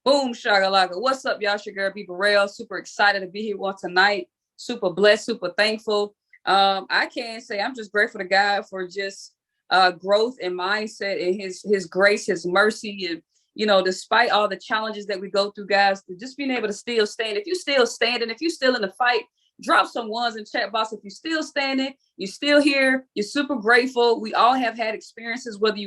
Boom, shagalaka. What's up, y'all? It's your girl, B Burrell. Super excited to be here on tonight. Super blessed, super thankful. I can say I'm just grateful to God for just growth and mindset and his grace, his mercy, and despite all the challenges that we go through, guys, just being able to still stand. If you're still standing, if you're still in the fight, drop some ones in chat box. If you're still standing, you're still here, you're super grateful. We all have had experiences, whether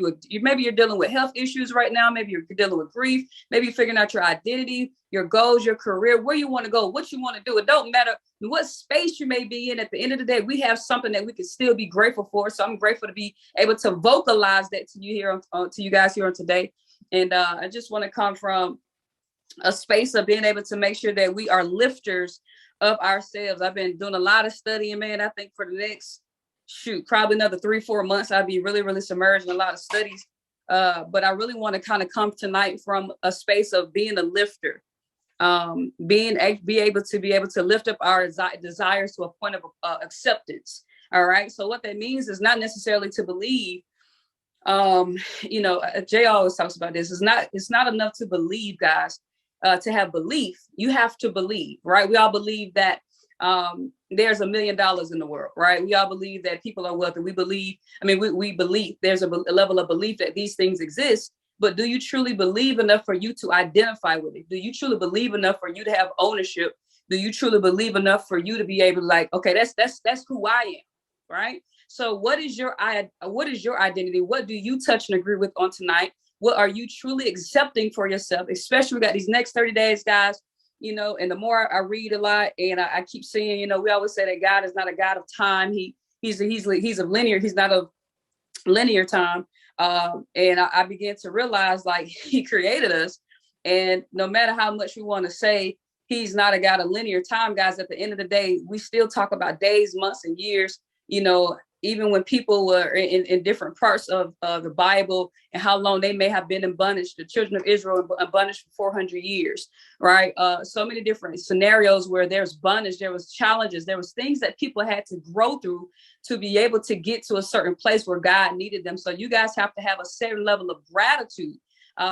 maybe you're dealing with health issues right now, maybe you're dealing with grief, maybe you're figuring out your identity, your goals, your career, where you want to go, what you want to do. It don't matter what space you may be in. At the end of the day, we have something that we can still be grateful for. So I'm grateful to be able to vocalize that to you here, to you guys here on today. And I just want to come from a space of being able to make sure that we are lifters of ourselves. I've been doing a lot of studying, man. I think for the next, probably another 3-4 months, I'll be really, really submerged in a lot of studies. But I really want to kind of come tonight from a space of being a lifter, be able to lift up our desires to a point of acceptance. All right. So what that means is not necessarily to believe. Jay always talks about this. It's not enough to believe, guys. To have belief, you have to believe, right? We all believe that there's $1 million in the world, right? We all believe that people are wealthy. We believe there's a level of belief that these things exist, but do you truly believe enough for you to identify with it? Do you truly believe enough for you to have ownership? Do you truly believe enough for you to be able to like, okay, that's who I am, right? So what is your identity? What do you touch and agree with on tonight? What are you truly accepting for yourself? Especially we got these next 30 days, guys, and the more I read a lot and I keep seeing, we always say that God is not a God of time. He's of linear. He's not of linear time. And I began to realize like he created us. And no matter how much we want to say he's not a God of linear time, guys, at the end of the day, we still talk about days, months, and years, even when people were in different parts of the Bible and how long they may have been in bondage, the children of Israel in bondage for 400 years, right? So many different scenarios where there's bondage, there was challenges, there was things that people had to grow through to be able to get to a certain place where God needed them. So you guys have to have a certain level of gratitude.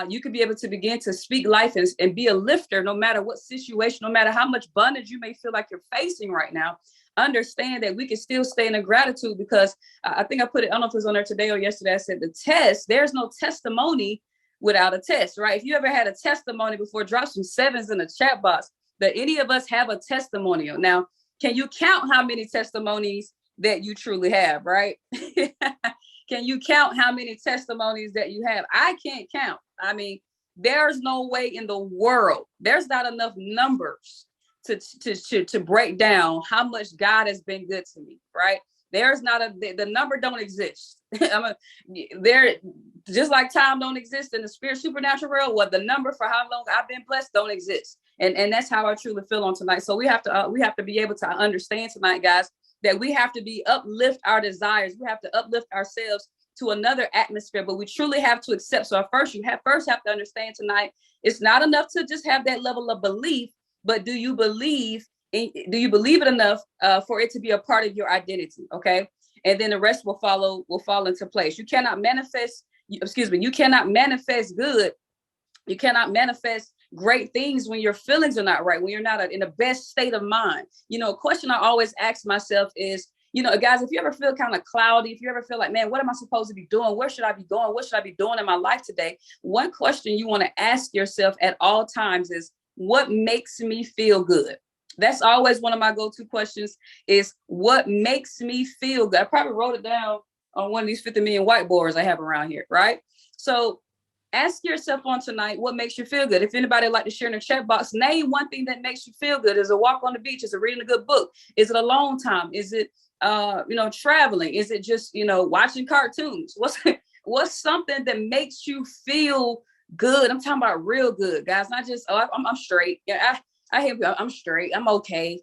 You could be able to begin to speak life and be a lifter, no matter what situation, no matter how much bondage you may feel like you're facing right now. Understand that we can still stay in a gratitude, because I think I put it, I don't know if it was on there today or yesterday, I said the test, there's no testimony without a test, right? If you ever had a testimony before, drop some sevens in the chat box. That any of us have a testimonial. Now, can you count how many testimonies that you truly have, right? Can you count how many testimonies that you have? I can't count. I mean, there's no way in the world, there's not enough numbers to break down how much God has been good to me, right? There's not the number don't exist. There, just like time don't exist in the spirit supernatural world, what the number for how long I've been blessed don't exist. And that's how I truly feel on tonight. So we have to be able to understand tonight, guys, that we have to uplift our desires. We have to uplift ourselves to another atmosphere, but we truly have to accept. So first you have to understand tonight, it's not enough to just have that level of belief, but do you believe it enough for it to be a part of your identity? Okay. And then the rest will fall into place. You cannot manifest good. You cannot manifest great things when your feelings are not right, when you're not in the best state of mind. A question I always ask myself is, guys, if you ever feel kind of cloudy, if you ever feel like, man, what am I supposed to be doing? Where should I be going? What should I be doing in my life today? One question you want to ask yourself at all times is, what makes me feel good? That's always one of my go-to questions, is what makes me feel good? I probably wrote it down on one of these 50 million whiteboards I have around here, right? So ask yourself on tonight, what makes you feel good? If anybody would like to share in the chat box, name one thing that makes you feel good. Is it a walk on the beach? Is it reading a good book? Is it alone time? Is it traveling? Is it just watching cartoons? What's something that makes you feel good? I'm talking about real good, guys, not just I'm straight. Yeah, I'm straight, I'm okay.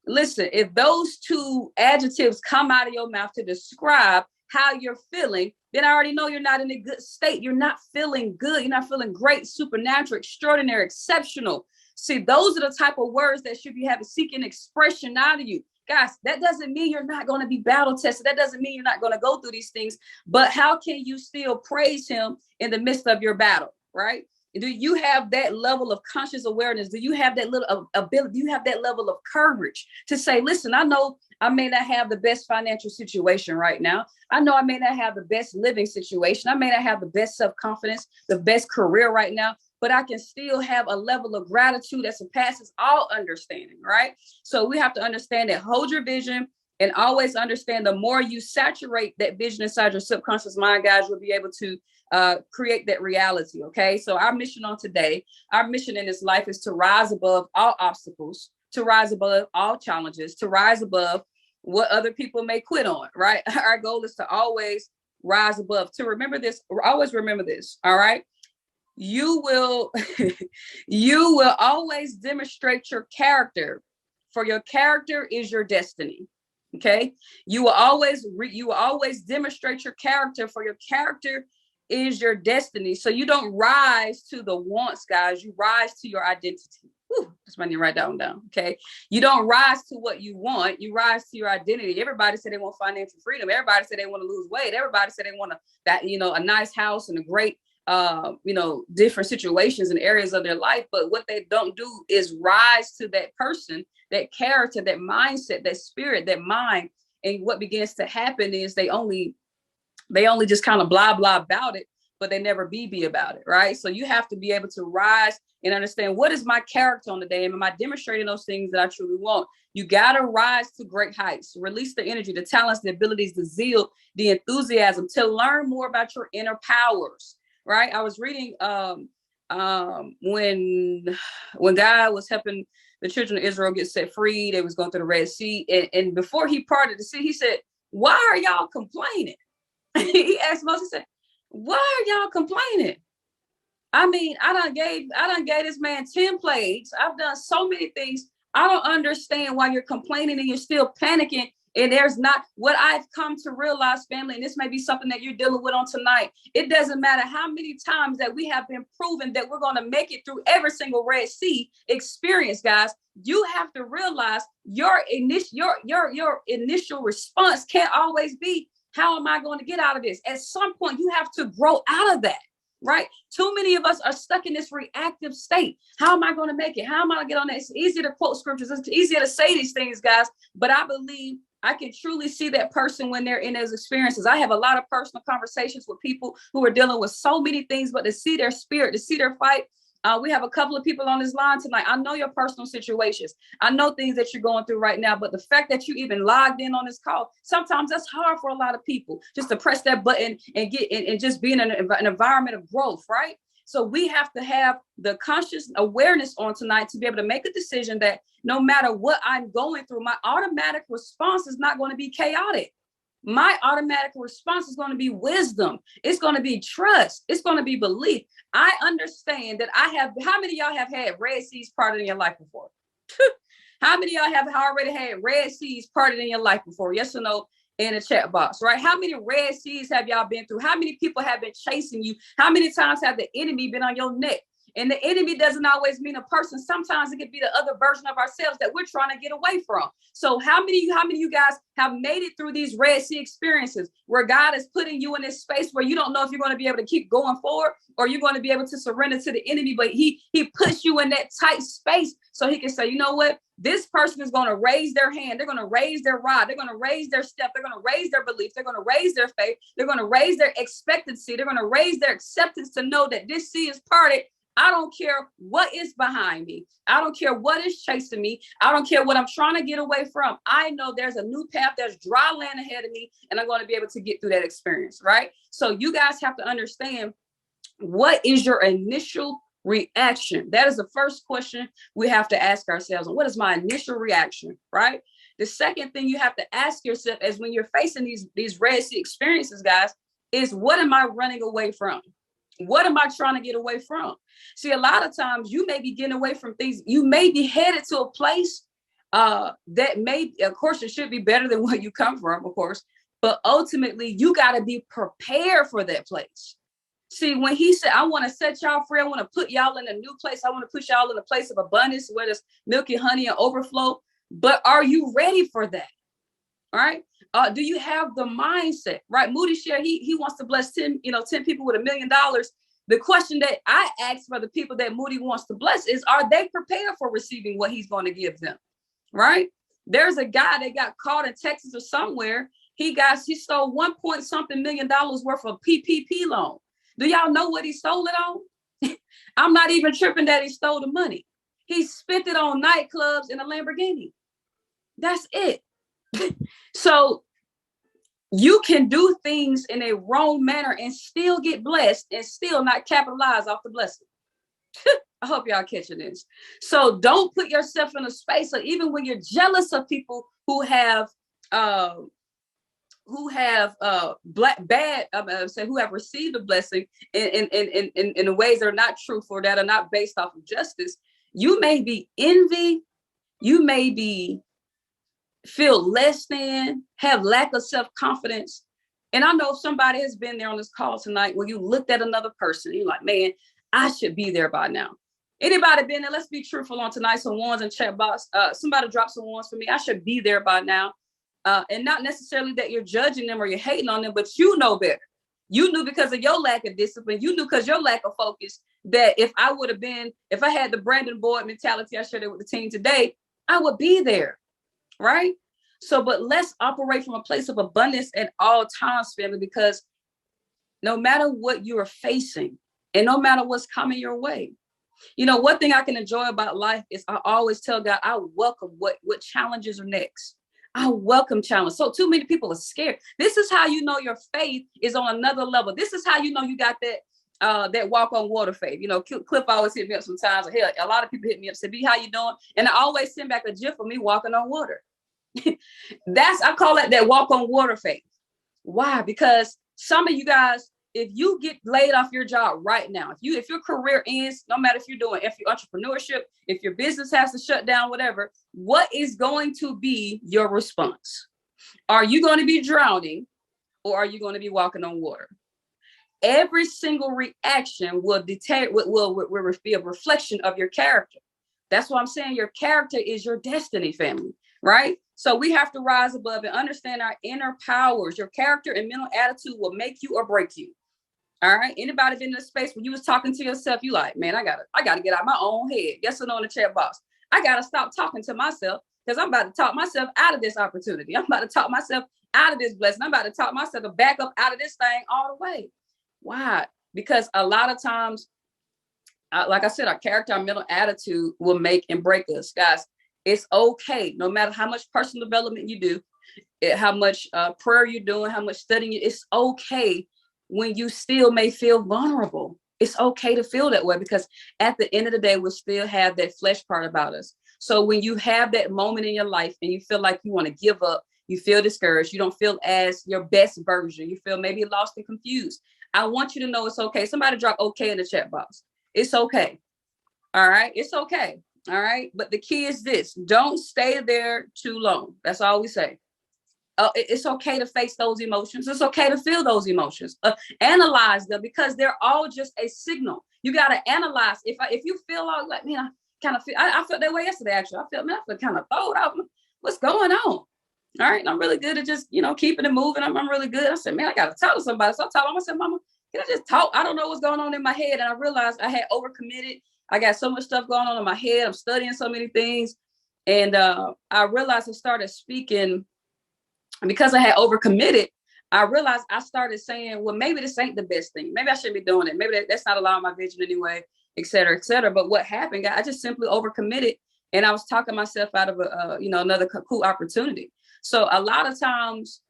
Listen, if those two adjectives come out of your mouth to describe how you're feeling, then I already know you're not in a good state. You're not feeling good. You're not feeling great, supernatural, extraordinary, exceptional. See, those are the type of words that should be seeking expression out of you. Guys, that doesn't mean you're not going to be battle tested. That doesn't mean you're not going to go through these things. But how can you still praise him in the midst of your battle, right? Do you have that level of conscious awareness? Do you have that little ability? Do you have that level of courage to say, listen, I know I may not have the best financial situation right now. I know I may not have the best living situation. I may not have the best self-confidence, the best career right now, but I can still have a level of gratitude that surpasses all understanding, right? So we have to understand that, hold your vision, and always understand the more you saturate that vision inside your subconscious mind, guys, you'll be able to create that reality. Okay. So our mission on today, our mission in this life is to rise above all obstacles, to rise above all challenges, to rise above what other people may quit on, right? Our goal is to always rise above, to remember this, always remember this. All right. You will, you will always demonstrate your character, for your character is your destiny. Okay. You will always demonstrate your character, for your character is your destiny. So you don't rise to the wants, guys. You rise to your identity. Whew, that's when you write that one down. Okay. You don't rise to what you want. You rise to your identity. Everybody said they want financial freedom. Everybody said they want to lose weight. Everybody said they want a nice house and a great, different situations and areas of their life. But what they don't do is rise to that person, that character, that mindset, that spirit, that mind. And what begins to happen is they only just kind of blah, blah about it, but they never be about it, right? So you have to be able to rise and understand, what is my character on the day? Am I demonstrating those things that I truly want? You got to rise to great heights, release the energy, the talents, the abilities, the zeal, the enthusiasm to learn more about your inner powers, right? I was reading when God was helping the children of Israel get set free, they was going through the Red Sea. And before he parted the sea, he said, why are y'all complaining? He asked Moses, he said, why are y'all complaining? I mean, I done gave this man 10 plagues. I've done so many things. I don't understand why you're complaining and you're still panicking. And there's not, what I've come to realize, family, and this may be something that you're dealing with on tonight. It doesn't matter how many times that we have been proven that we're going to make it through every single Red Sea experience, guys. You have to realize your initial response can't always be, how am I going to get out of this? At some point, you have to grow out of that, right? Too many of us are stuck in this reactive state. How am I going to make it? How am I going to get on that? It's easier to quote scriptures. It's easier to say these things, guys. But I believe I can truly see that person when they're in those experiences. I have a lot of personal conversations with people who are dealing with so many things, but to see their spirit, to see their fight. We have a couple of people on this line tonight. I know your personal situations. I know things that you're going through right now, but the fact that you even logged in on this call, sometimes that's hard for a lot of people, just to press that button and get in and just be in an environment of growth, right? So we have to have the conscious awareness on tonight to be able to make a decision that no matter what I'm going through, my automatic response is not going to be chaotic. My automatic response is going to be wisdom. It's going to be trust. It's going to be belief. I understand that how many of y'all have had Red Seas parted in your life before? How many of y'all have already had Red Seas parted in your life before? Yes or no in the chat box, right? How many Red Seas have y'all been through? How many people have been chasing you? How many times have the enemy been on your neck? And the enemy doesn't always mean a person. Sometimes it could be the other version of ourselves that we're trying to get away from. So how many of you guys have made it through these Red Sea experiences where God is putting you in this space where you don't know if you're going to be able to keep going forward or you're going to be able to surrender to the enemy, but he puts you in that tight space so he can say, you know what? This person is going to raise their hand. They're going to raise their rod. They're going to raise their step. They're going to raise their belief. They're going to raise their faith. They're going to raise their expectancy. They're going to raise their acceptance to know that this sea is parted. I don't care what is behind me. I don't care what is chasing me. I don't care what I'm trying to get away from. I know there's a new path, there's dry land ahead of me, and I'm going to be able to get through that experience, right? So you guys have to understand, what is your initial reaction? That is the first question we have to ask ourselves. What is my initial reaction, right? The second thing you have to ask yourself is when you're facing these Red Sea experiences, guys, is what am I running away from? What am I trying to get away from? See, a lot of times you may be getting away from things. You may be headed to a place that may, of course, it should be better than where you come from, of course. But ultimately, you got to be prepared for that place. See, when he said, I want to set y'all free, I want to put y'all in a new place. I want to put y'all in a place of abundance where there's milk and honey and overflow. But are you ready for that? All right. Do you have the mindset, right? Moody Share, he wants to bless 10 people with $1 million. The question that I ask for the people that Moody wants to bless is, are they prepared for receiving what he's going to give them? Right? There's a guy that got caught in Texas or somewhere. He stole $1 million worth of PPP loan. Do y'all know what he stole it on? I'm not even tripping that he stole the money. He spent it on nightclubs in a Lamborghini. That's it. So you can do things in a wrong manner and still get blessed and still not capitalize off the blessing. I hope y'all catching this. So don't put yourself in a space, or even when you're jealous of people who have who have received a blessing in ways that are not truthful, that are not based off of justice. You may be envy, you may be feel less than, have lack of self-confidence. And I know somebody has been there on this call tonight when you looked at another person, you're like, man, I should be there by now. Anybody been there? Let's be truthful on tonight. Some ones in chat box. Somebody drop some ones for me. I should be there by now. And not necessarily that you're judging them or you're hating on them, but you know better. You knew because of your lack of discipline. You knew because your lack of focus that if I had the Brandon Boyd mentality I shared it with the team today, I would be there. Right? So, but let's operate from a place of abundance at all times, family, because no matter what you are facing and no matter what's coming your way, one thing I can enjoy about life is I always tell God, I welcome what challenges are next. I welcome challenge. So too many people are scared. This is how you know your faith is on another level. This is how you know you got that walk on water faith. Cliff always hit me up sometimes. Hell, a lot of people hit me up, say, B, how you doing? And I always send back a gif of me walking on water. I call it that walk on water faith. Why? Because some of you guys, if you get laid off your job right now, if your career ends, no matter if you're doing entrepreneurship, if your business has to shut down, whatever, what is going to be your response? Are you going to be drowning or are you going to be walking on water? Every single reaction will be a reflection of your character. That's why I'm saying your character is your destiny, family, right? So we have to rise above and understand our inner powers. Your character and mental attitude will make you or break you. All right. Anybody been in a space when you was talking to yourself, you like, man, I gotta get out my own head. Yes or no in the chat box. I gotta stop talking to myself because I'm about to talk myself out of this opportunity. I'm about to talk myself out of this blessing. I'm about to talk myself to back up out of this thing all the way. Why? Because a lot of times, like I said, our character, our mental attitude will make and break us, guys. It's okay, no matter how much personal development you do, how much prayer you're doing, how much studying. It's okay when you still may feel vulnerable. It's okay to feel that way because at the end of the day, we still have that flesh part about us. So when you have that moment in your life and you feel like you want to give up, you feel discouraged, you don't feel as your best version, you feel maybe lost and confused. I want you to know it's okay. Somebody drop okay in the chat box. It's okay. All right. It's okay. All right. But the key is this. Don't stay there too long. That's all we say. It's okay to face those emotions. It's okay to feel those emotions. Analyze them because they're all just a signal. You got to analyze. If you feel like, man, I felt that way yesterday, actually. I feel kind of thrown out. What's going on? All right. And I'm really good at just, keeping it moving. I'm really good. I said, man, I got to talk to somebody. So I told him, I said, Mama, can I just talk? I don't know what's going on in my head. And I realized I had overcommitted. I got so much stuff going on in my head. I'm studying so many things. And I realized I started speaking. And because I had overcommitted, I realized I started saying, well, maybe this ain't the best thing. Maybe I shouldn't be doing it. Maybe that's not allowing my vision anyway, et cetera, et cetera. But what happened, I just simply overcommitted and I was talking myself out of another cool opportunity. So a lot of times,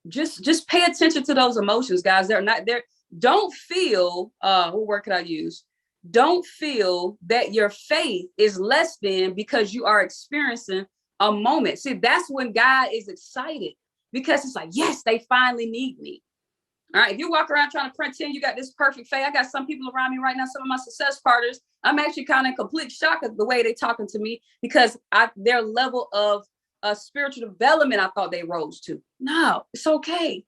just pay attention to those emotions, guys. They're not there. Don't feel, what word could I use? Don't feel that your faith is less than because you are experiencing a moment. See, that's when God is excited because it's like, yes, they finally need me. All right. If you walk around trying to pretend you got this perfect faith, I got some people around me right now, some of my success partners, I'm actually kind of in complete shock at the way they're talking to me because their level of spiritual development, I thought they rose to. No, it's okay.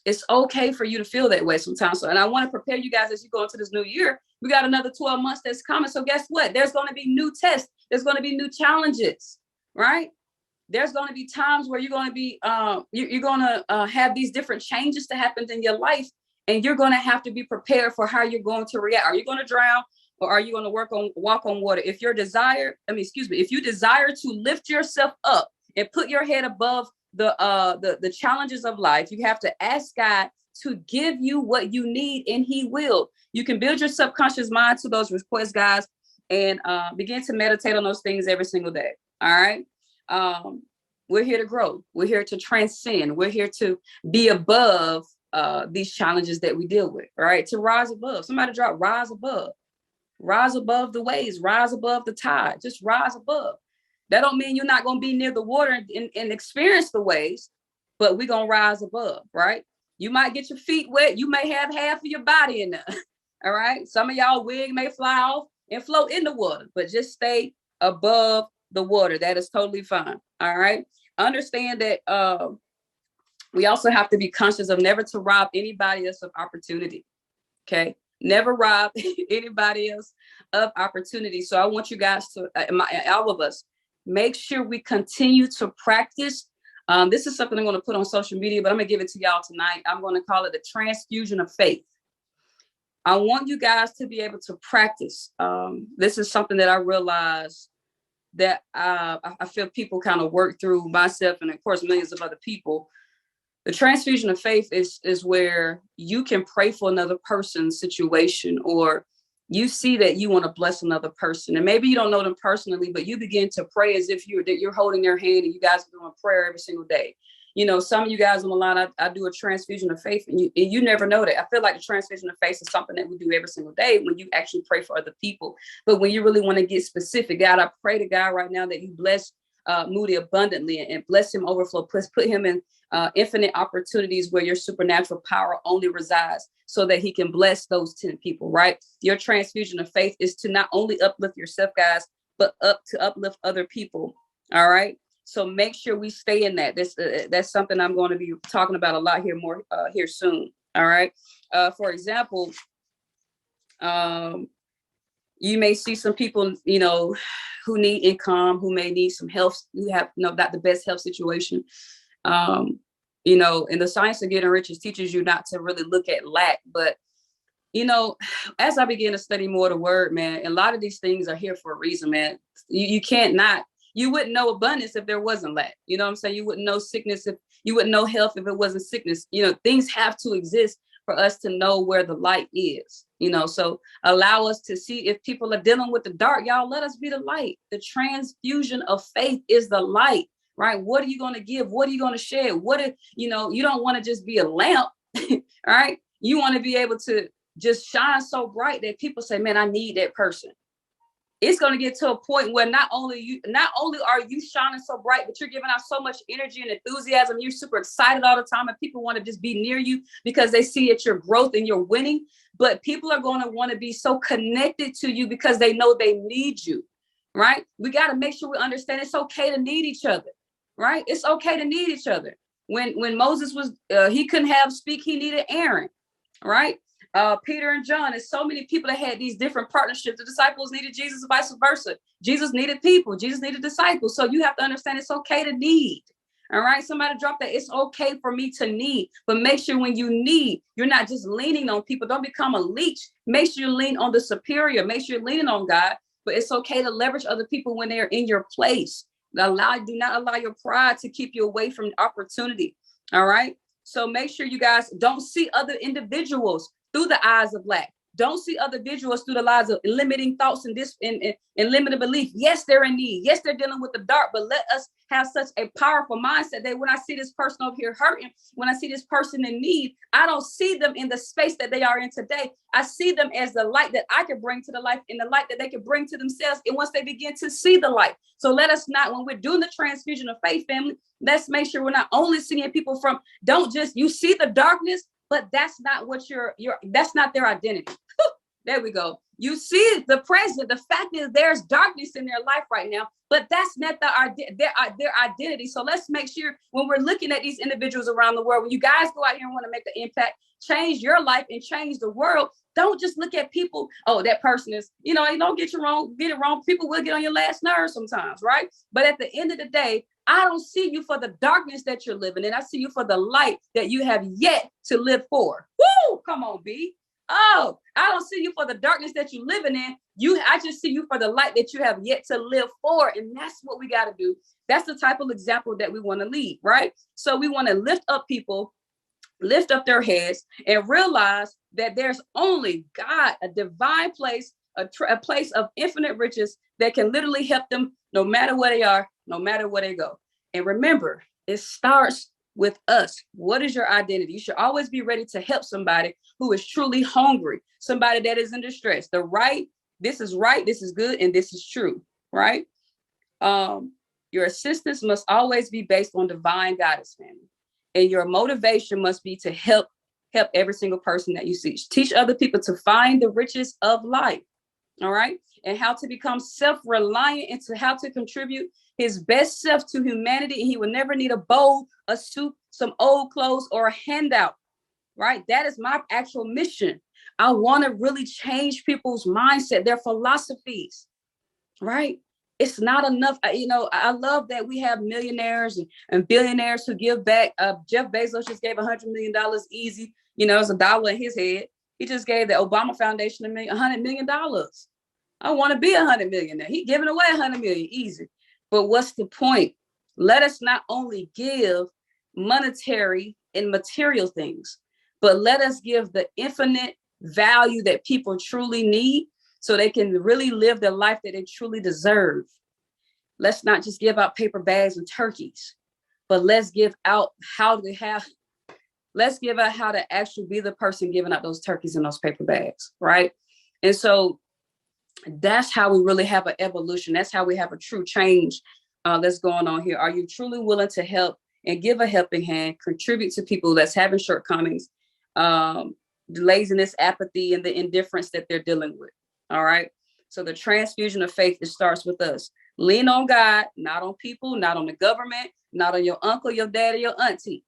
It's okay for you to feel that way sometimes. So, and I want to prepare you guys as you go into this new year. We got another 12 months that's coming. So guess what? There's going to be new tests. There's going to be new challenges. Right? There's going to be times where you're going to be, you're going to have these different changes to happen in your life. And you're going to have to be prepared for how you're going to react. Are you going to drown, or are you going to walk on water? If you desire to lift yourself up and put your head above the challenges of life, you have to ask God to give you what you need, and he will. You can build your subconscious mind to those requests, guys, and begin to meditate on those things every single day. All right. We're here to grow. We're here to transcend. We're here to be above these challenges that we deal with, right? To rise above. Somebody drop rise above. Rise above the waves, rise above the tide, just rise above. That don't mean you're not going to be near the water and experience the waves, but we're going to rise above, right? You might get your feet wet. You may have half of your body in there, all right? Some of y'all wig may fly off and float in the water, but just stay above the water. That is totally fine, all right? Understand that we also have to be conscious of never to rob anybody else of opportunity, okay? Never rob anybody else of opportunity. So I want you guys to, all of us, make sure we continue to practice. This is something I'm going to put on social media, but I'm going to give it to y'all tonight. I'm going to call it the transfusion of faith. I want you guys to be able to practice. This is something that I realized that I feel people kind of work through, myself and of course millions of other people. The transfusion of faith is where you can pray for another person's situation, or you see that you want to bless another person. And maybe you don't know them personally, but you begin to pray as if you're holding their hand and you guys are doing prayer every single day. You know, some of you guys on the line, I do a transfusion of faith, and you never know that. I feel like the transfusion of faith is something that we do every single day when you actually pray for other people. But when you really want to get specific, God, I pray to God right now that you bless Moody abundantly and bless him overflow. Put him in infinite opportunities where your supernatural power only resides, so that he can bless those 10 people, right? Your transfusion of faith is to not only uplift yourself, guys, but to uplift other people. All right. So make sure we stay in that. That's something I'm going to be talking about a lot here soon. All right. For example, you may see some people, you know, who need income, who may need some health, who have, you know, not the best health situation. You know, and the science of getting rich teaches you not to really look at lack. But, you know, as I began to study more the word, man, a lot of these things are here for a reason, man. You can't not. You wouldn't know abundance if there wasn't lack. You know what I'm saying? You wouldn't know sickness if you wouldn't know health if it wasn't sickness. You know, things have to exist for us to know where the light is, you know, so allow us to see if people are dealing with the dark, y'all, let us be the light. The transfusion of faith is the light, right? What are you going to give? What are you going to share? You know, you don't want to just be a lamp, right? You want to be able to just shine so bright that people say, man, I need that person. It's going to get to a point where not only are you shining so bright, but you're giving out so much energy and enthusiasm. You're super excited all the time, and people want to just be near you because they see it's your growth and you're winning. But people are going to want to be so connected to you because they know they need you, right? We got to make sure we understand it's okay to need each other, right? It's okay to need each other. When Moses was, he couldn't speak, he needed Aaron, right? Peter and John, and so many people that had these different partnerships. The disciples needed Jesus, vice versa. Jesus needed people. Jesus needed disciples. So you have to understand it's okay to need. All right. Somebody drop that. It's okay for me to need, but make sure when you need, you're not just leaning on people. Don't become a leech. Make sure you lean on the superior. Make sure you're leaning on God, but it's okay to leverage other people when they're in your place. Do not allow your pride to keep you away from opportunity. All right. So make sure you guys don't see other individuals through the eyes of lack. Don't see other individuals through the eyes of limiting thoughts and limited belief. Yes, they're in need. Yes, they're dealing with the dark, but let us have such a powerful mindset that when I see this person over here hurting, when I see this person in need, I don't see them in the space that they are in today. I see them as the light that I can bring to the life and the light that they can bring to themselves. And once they begin to see the light. So let us not, when we're doing the transfusion of faith, family, let's make sure we're not only seeing people from, you see the darkness, but that's not what that's not their identity. There we go. You see the present. The fact is there's darkness in their life right now, but that's not their identity. So let's make sure when we're looking at these individuals around the world, when you guys go out here and want to make an impact, change your life and change the world, don't just look at people. Oh, that person is, don't get it wrong. People will get on your last nerve sometimes, right? But at the end of the day, I don't see you for the darkness that you're living in. I see you for the light that you have yet to live for. Woo! Come on, B. Oh, I don't see you for the darkness that you're living in. I just see you for the light that you have yet to live for. And that's what we got to do. That's the type of example that we want to lead, right? So we want to lift up people, lift up their heads, and realize that there's only God, a divine place, a place of infinite riches that can literally help them no matter where they are, no matter where they go. And remember, it starts with us. What is your identity? You should always be ready to help somebody who is truly hungry, somebody that is in distress. This is right, this is good, and this is true, right? Your assistance must always be based on divine guidance, family. And your motivation must be to help every single person that you see. Teach other people to find the riches of life, all right? And how to become self-reliant and to how to contribute his best self to humanity. And he will never need a bowl, a suit, some old clothes, or a handout, right? That is my actual mission. I want to really change people's mindset, their philosophies, right? It's not enough. I love that we have millionaires and billionaires who give back. Jeff Bezos just gave $100 million easy. It's a dollar in his head. He just gave the Obama Foundation $100 million. I want to be 100 million. He giving away 100 million easy. But what's the point? Let us not only give monetary and material things, but let us give the infinite value that people truly need so they can really live the life that they truly deserve. Let's not just give out paper bags and turkeys, but let's give out how to actually be the person giving out those turkeys and those paper bags, right? And so that's how we really have an evolution. That's how we have a true change that's going on here. Are you truly willing to help and give a helping hand, contribute to people that's having shortcomings, the laziness, apathy, and the indifference that they're dealing with? All right. So the transfusion of faith, it starts with us. Lean on God, not on people, not on the government, not on your uncle, your dad, or your auntie.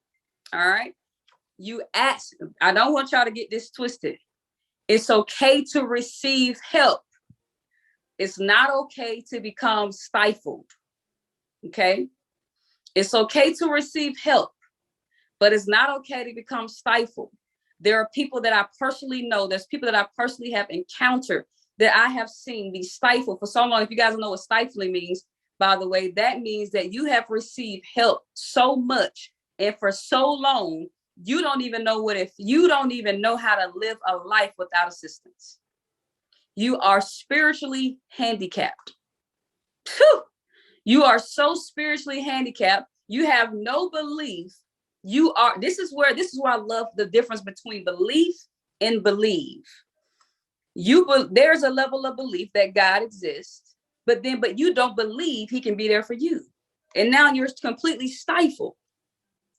All right. You ask. I don't want y'all to get this twisted. It's okay to receive help. It's not okay to become stifled. Okay. It's okay to receive help, but it's not okay to become stifled. There are people that I personally know. There's people that I personally have encountered that I have seen be stifled for so long. If you guys don't know what stifling means, by the way, that means that you have received help so much and for so long, you don't even know how to live a life without assistance. You are spiritually handicapped. You are so spiritually handicapped. You have no belief. This is where I love the difference between belief and believe. There's a level of belief that God exists, but you don't believe he can be there for you. And now you're completely stifled,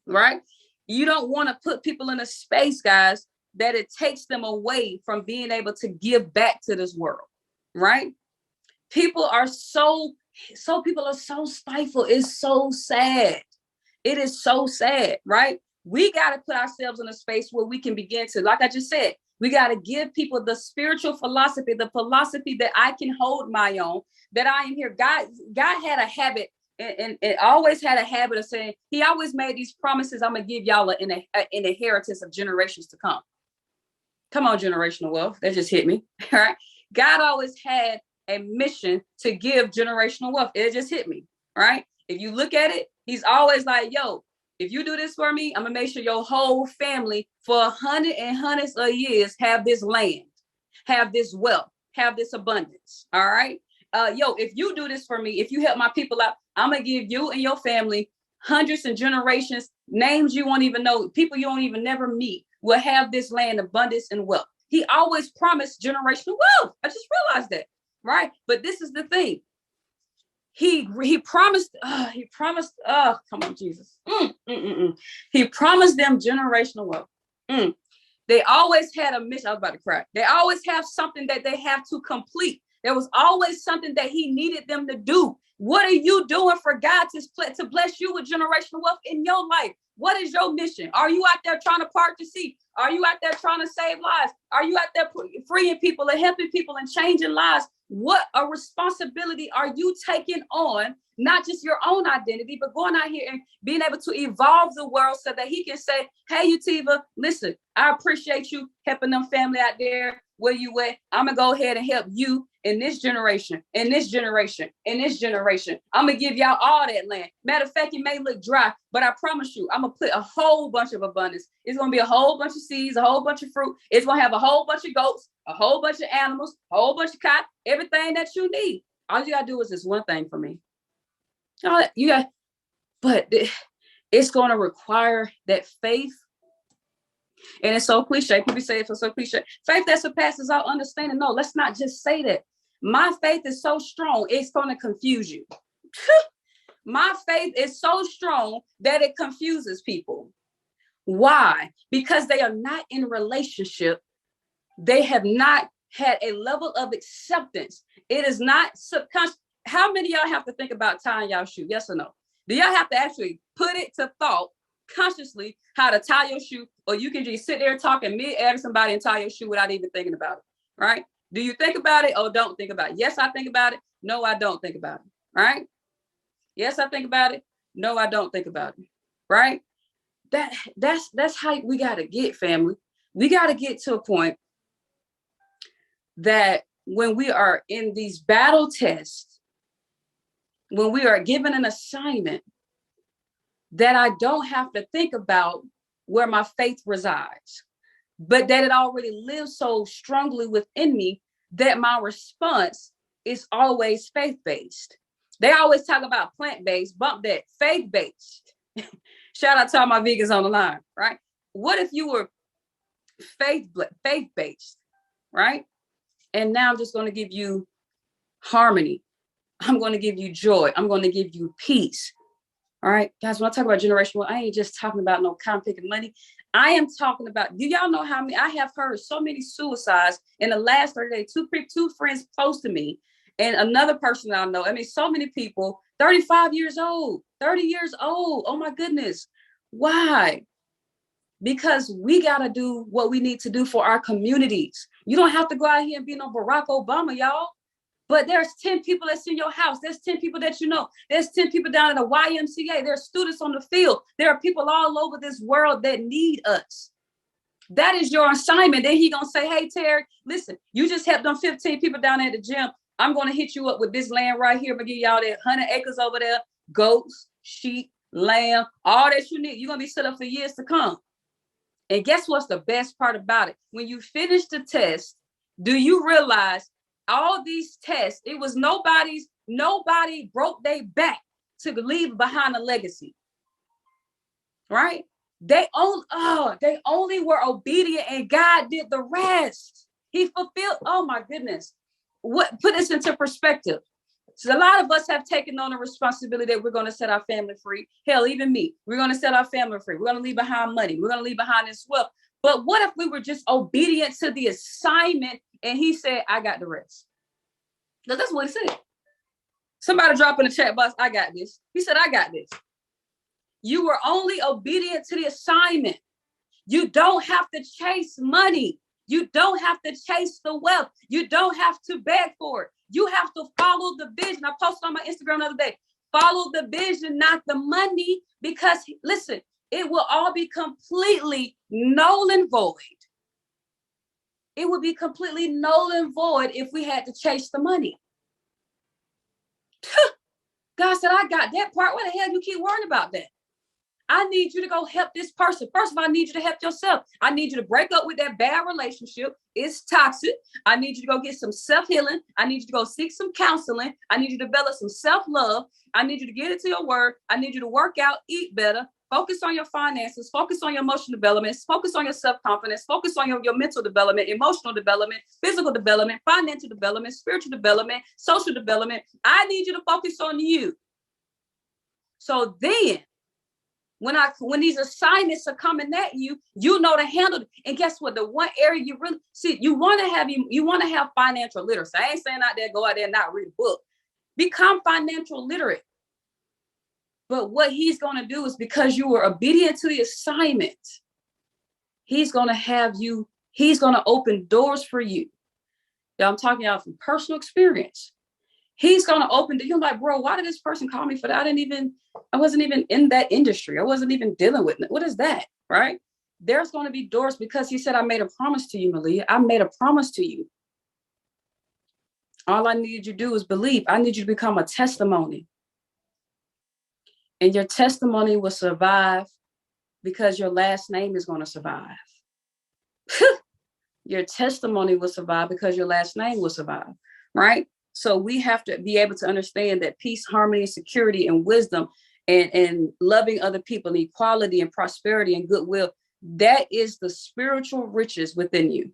right? You don't want to put people in a space, guys, that it takes them away from being able to give back to this world, right? People are so stifled. It's so sad. It is so sad, right? We got to put ourselves in a space where we can begin to, like I just said, we got to give people the spiritual philosophy, the philosophy that I can hold my own, that I am here. God had a habit and always had a habit of saying, he always made these promises. I'm going to give y'all an inheritance of generations to come. Come on, generational wealth. That just hit me. All right. God always had a mission to give generational wealth. It just hit me. Right. If you look at it, he's always like, yo, if you do this for me, I'm going to make sure your whole family for hundreds of years have this land, have this wealth, have this abundance. All right. If you do this for me, if you help my people out, I'm going to give you and your family hundreds and generations, names you won't even know, people you won't even never meet will have this land, abundance, and wealth. He always promised generational wealth. I just realized that. Right. But this is the thing. He promised, come on, Jesus. He promised them generational wealth. They always had a mission. I was about to cry. They always have something that they have to complete. There was always something that he needed them to do. What are you doing for God to bless you with generational wealth in your life? What is your mission? Are you out there trying to part the sea? Are you out there trying to save lives? Are you out there freeing people and helping people and changing lives? What a responsibility are you taking on? Not just your own identity, but going out here and being able to evolve the world so that he can say, hey, Utiva, listen, I appreciate you helping them family out there where you at. I'm going to go ahead and help you in this generation, in this generation, in this generation. I'm going to give y'all all that land. Matter of fact, it may look dry, but I promise you, I'm going to put a whole bunch of abundance. It's going to be a whole bunch of seeds, a whole bunch of fruit. It's going to have a whole bunch of goats, a whole bunch of animals, a whole bunch of cotton, everything that you need. All you got to do is this one thing for me. But it's going to require that faith. And it's so cliche. People say it's so cliche. Faith that surpasses all understanding. No, let's not just say that. My faith is so strong, it's going to confuse you. My faith is so strong that it confuses people. Why? Because they are not in a relationship. They have not had a level of acceptance. It is not subconscious. How many of y'all have to think about tying y'all shoe? Yes or no? Do y'all have to actually put it to thought consciously how to tie your shoe? Or you can just sit there talking mid-air to somebody and tie your shoe without even thinking about it, right? Do you think about it or don't think about it? Yes, I think about it. No, I don't think about it, right? Yes, I think about it. No, I don't think about it, right? That's how we got to get, family. We got to get to a point that when we are in these battle tests, when we are given an assignment, that I don't have to think about where my faith resides, but that it already lives so strongly within me that my response is always faith-based. They always talk about plant-based, bump that, faith-based. Shout out to all my vegans on the line, right? What if you were faith-based, right? And now I'm just going to give you harmony. I'm going to give you joy. I'm going to give you peace. All right, guys, when I talk about generational, I ain't just talking about no cotton picking money. I am talking about, do y'all know how many, I have heard so many suicides in the last 30 days, two friends close to me and another person I know. I mean, so many people, 35 years old, 30 years old. Oh my goodness. Why? Because we got to do what we need to do for our communities. You don't have to go out here and be no Barack Obama, y'all. But there's 10 people that's in your house. There's 10 people that you know. There's 10 people down in the YMCA. There's students on the field. There are people all over this world that need us. That is your assignment. Then he gonna say, hey, Terry, listen, you just helped them 15 people down at the gym. I'm gonna hit you up with this land right here. I'm gonna give y'all that 100 acres over there, goats, sheep, lamb, all that you need. You're gonna be set up for years to come. And guess what's the best part about it? When you finish the test, do you realize all these tests, it was nobody broke their back to leave behind a legacy, right? They only were obedient and God did the rest. He fulfilled, oh my goodness. Put this into perspective. So a lot of us have taken on the responsibility that we're going to set our family free. Hell, even me, we're going to set our family free. We're going to leave behind money. We're going to leave behind this wealth. But what if we were just obedient to the assignment and he said, I got the rest? Because that's what he said. Somebody drop in the chat box, I got this. He said, I got this. You were only obedient to the assignment. You don't have to chase money. You don't have to chase the wealth. You don't have to beg for it. You have to follow the vision. I posted on my Instagram the other day. Follow the vision, not the money, because listen, it will all be completely null and void. It would be completely null and void if we had to chase the money. God said, I got that part. Why the hell you keep worrying about that? I need you to go help this person. First of all, I need you to help yourself. I need you to break up with that bad relationship. It's toxic. I need you to go get some self-healing. I need you to go seek some counseling. I need you to develop some self-love. I need you to get into your word. I need you to work out, eat better, focus on your finances, focus on your emotional development, focus on your self-confidence, focus on your mental development, emotional development, physical development, financial development, spiritual development, social development. I need you to focus on you. So then, when these assignments are coming at you, you know to handle it. And guess what? The one area you really see, you want to have financial literacy. I ain't saying out there, go out there and not read a book. Become financial literate. But what he's going to do is, because you were obedient to the assignment, he's going to open doors for you. Yeah, I'm talking out from personal experience. He's going to open, you're like, bro, why did this person call me for that? I wasn't even in that industry. I wasn't even dealing with it. What is that? Right? There's going to be doors, because he said, I made a promise to you, Malia. I made a promise to you. All I need you to do is believe. I need you to become a testimony. And your testimony will survive, because your last name is going to survive. Your testimony will survive because your last name will survive, right? So we have to be able to understand that peace, harmony, security, and wisdom, and loving other people, and equality and prosperity and goodwill, that is the spiritual riches within you.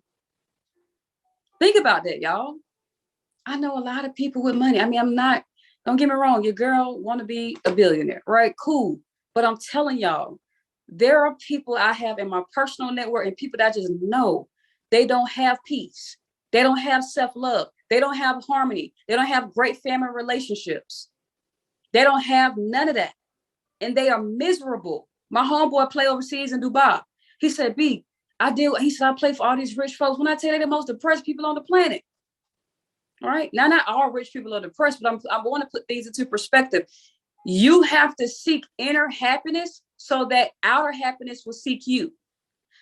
Think about that, y'all. I know a lot of people with money. I mean, don't get me wrong, your girl want to be a billionaire, right? Cool. But I'm telling y'all, there are people I have in my personal network and people that I just know, they don't have peace. They don't have self-love. They don't have harmony. They don't have great family relationships. They don't have none of that. And they are miserable. My homeboy play overseas in Dubai. He said, he said, I play for all these rich folks. When I tell you, they're the most depressed people on the planet. All right. Now, not all rich people are depressed, but I want to put things into perspective. You have to seek inner happiness so that outer happiness will seek you.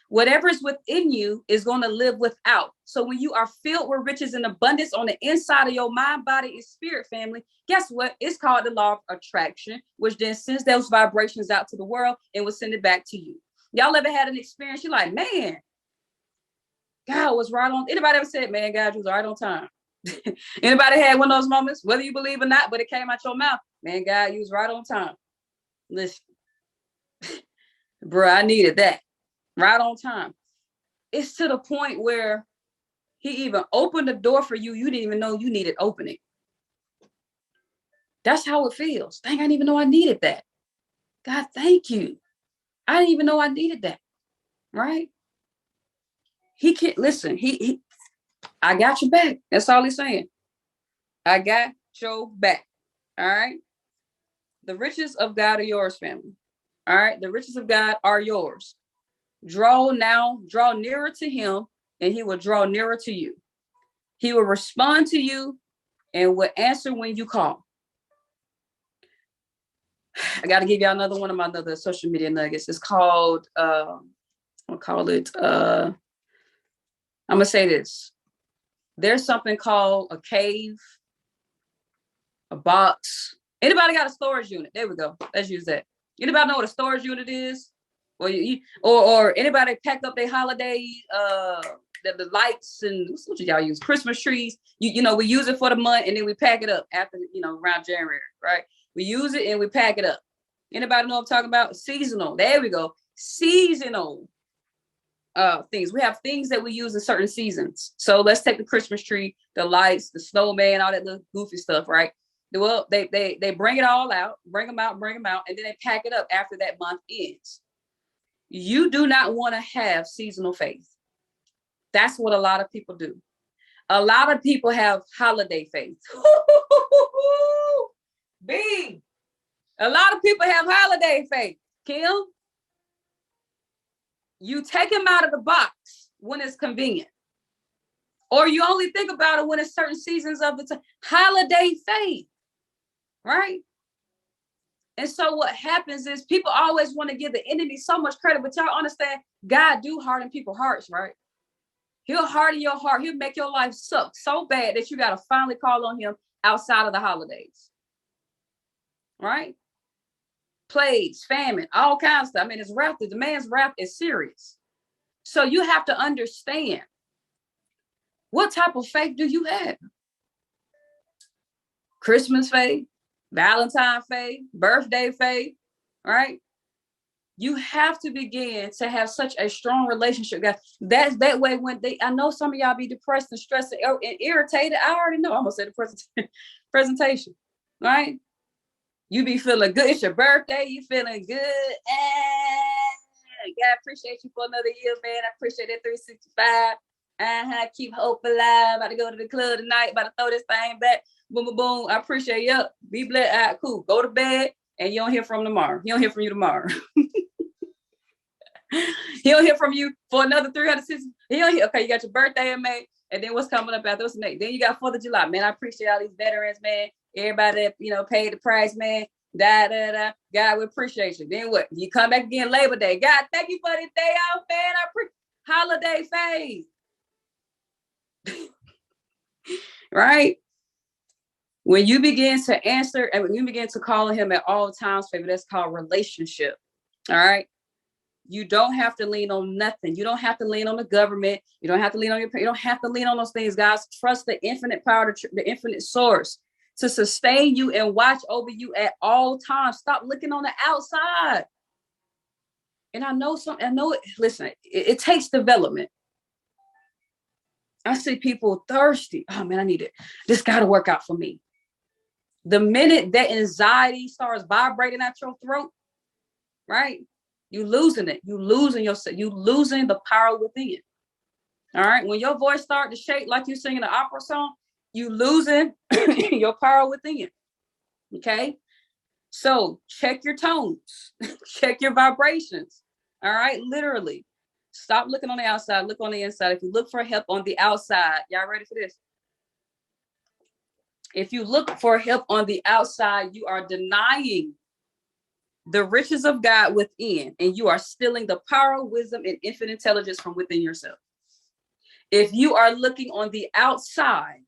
Whatever is within you is going to live without. So when you are filled with riches and abundance on the inside of your mind, body, and spirit, family, guess what? It's called the law of attraction, which then sends those vibrations out to the world and will send it back to you. Y'all ever had an experience? You're like, man, God was right on. Anybody ever said, man, God was right on time? Anybody had one of those moments, whether you believe or not, but it came out your mouth, man, God, you was right on time. Listen, bro, I needed that. Right on time. It's to the point where he even opened the door for you. You didn't even know you needed opening. That's how it feels. Dang, I didn't even know I needed that. God, thank you. I didn't even know I needed that. Right? He can't listen. I got your back. That's all he's saying. I got your back. All right. The riches of God are yours, family. All right. The riches of God are yours. Draw nearer to him, and he will draw nearer to you. He will respond to you and will answer when you call. I got to give y'all another one of my other social media nuggets. It's called, I'm going to say this. There's something called a cave, a box. Anybody got a storage unit? There we go. Let's use that. Anybody know what a storage unit is? Or anybody packed up their holiday, the lights and what y'all use? Christmas trees. You know, we use it for the month and then we pack it up after, around January, right? We use it and we pack it up. Anybody know what I'm talking about? Seasonal. There we go. Seasonal things. We have things that we use in certain seasons. So let's take the Christmas tree, the lights, the snowman, all that little goofy stuff, right? Well, they bring it all out, bring them out, and then they pack it up after that month ends. You do not want to have seasonal faith. That's what a lot of people do. A lot of people have holiday faith. B. A lot of people have holiday faith. Kim, you take them out of the box when it's convenient. Or you only think about it when it's certain seasons of the time. Holiday faith, right? And so what happens is people always want to give the enemy so much credit, but y'all understand God do harden people's hearts, right? He'll harden your heart. He'll make your life suck so bad that you got to finally call on him outside of the holidays, right? Plagues, famine, all kinds of stuff. I mean, it's wrath. The man's wrath is serious. So you have to understand, what type of faith do you have? Christmas faith, Valentine faith, birthday faith, right? You have to begin to have such a strong relationship, guys. That's that way when I know some of y'all be depressed and stressed and irritated. I already know. I almost said the presentation, right? You be feeling good. It's your birthday. You feeling good. God, appreciate you for another year, man. I appreciate that 365. Keep hope alive. About to go to the club tonight. About to throw this thing back. Boom, boom, boom. I appreciate you. Be blessed. All right, cool. Go to bed. and you don't hear from him tomorrow. He don't hear from you tomorrow. He'll hear from you for another 360. He'll hear, okay, you got your birthday in May, and then what's coming up after? What's next? Then you got 4th of July. Man, I appreciate all these veterans, man. Everybody that, paid the price, man. God, we appreciate you. Then what? You come back again Labor Day. God, thank you for this day off, man. Holiday phase. Right? When you begin to answer and when you begin to call him at all times, baby, that's called relationship. All right. You don't have to lean on nothing. You don't have to lean on the government. You don't have to lean on you don't have to lean on those things, guys. Trust the infinite power, the infinite source to sustain you and watch over you at all times. Stop looking on the outside. And listen, it takes development. I see people thirsty. Oh man, I need it. This got to work out for me. The minute that anxiety starts vibrating at your throat, right? You losing it. You losing yourself. You losing the power within. All right. When your voice start to shake like you singing an opera song, you losing your power within. Okay. So check your tones, check your vibrations. All right. Literally stop looking on the outside, look on the inside. If you look for help on the outside, y'all ready for this? If you look for help on the outside, you are denying the riches of God within, and you are stealing the power, wisdom, and infinite intelligence from within yourself. If you are looking on the outside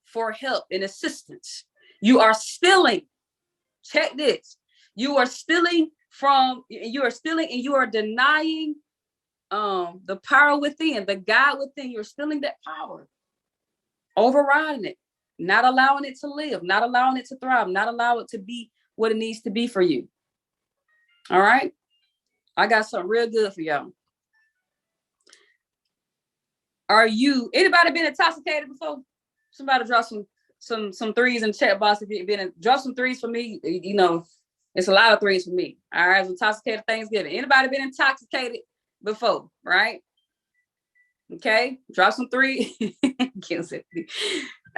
for help and assistance, you are stealing. Check this. You are stealing and you are denying the power within, the God within. You're stealing that power, overriding it, not allowing it to live, not allowing it to thrive, not allowing it to be what it needs to be for you. All right. I got something real good for y'all. Anybody been intoxicated before? Somebody drop some threes in the chat box. If you've been, drop some threes for me. It's a lot of threes for me. All right. It's intoxicated Thanksgiving. Anybody been intoxicated before? Right. Okay. Drop some three. All